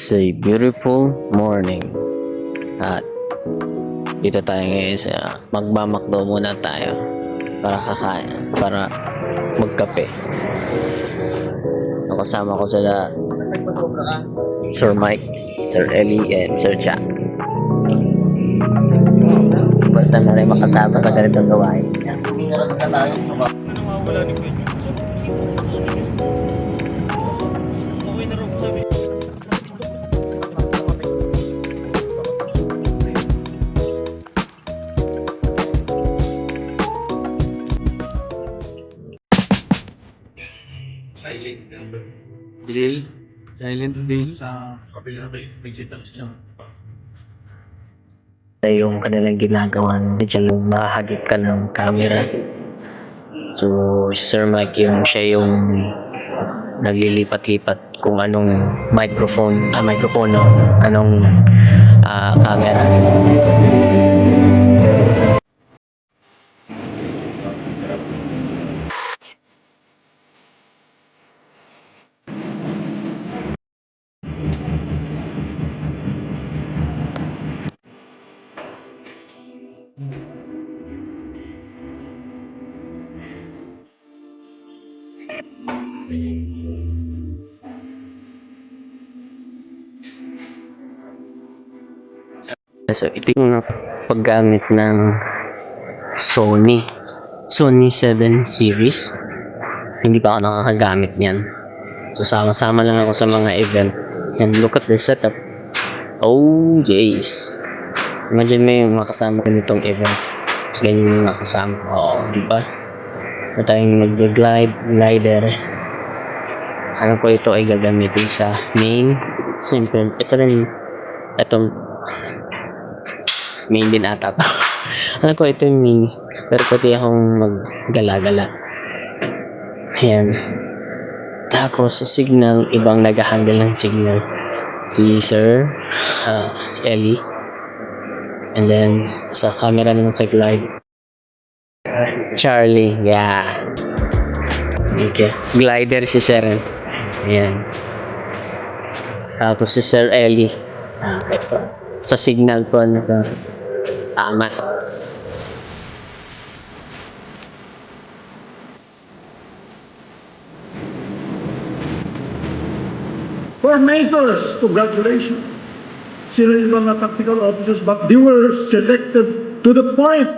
It's a beautiful morning at dito tayo ngayon sa magmamakdo muna tayo para kakain, para magkape. So kasama ko sila Sir Mike, Sir Ellie, and Sir Cha. Basta na rin makasama sa ganitong gawain. Nawawala ni Kuya Jun. Okay na rin sabi. Silent drill sa kapila digital siya. Yung kanilang ginagawa, diyan yung makahagip ka ng camera. So, si Sir Mike siya yung naglilipat-lipat kung anong microphone, anong camera. So, ito yung paggamit ng Sony 7 series. Hindi pa ako nakakagamit niyan. So, sama-sama lang ako sa mga event. And look at the setup. Oh, jeez. Imagine mo yung makasama ko nitong event. Ganyan yung makasama. Oo, di ba? Na tayong glider. Ano ko ito ay gagamitin sa main. Simple. Itong main din ata to. Ano ko ito yung main. Pero pati akong maggala-gala. Ayan. Tapos sa signal, ibang nag-handle ng signal. Si Sir Ellie. And then sa camera naman sa glide, Charlie. Yeah. Okay. Glider si Sir. Ayan. Tapos si Sir Ellie. Okay. Sa signal po tama. For Makers, congratulations. Sila yung mga tactical officers, but they were selected to the point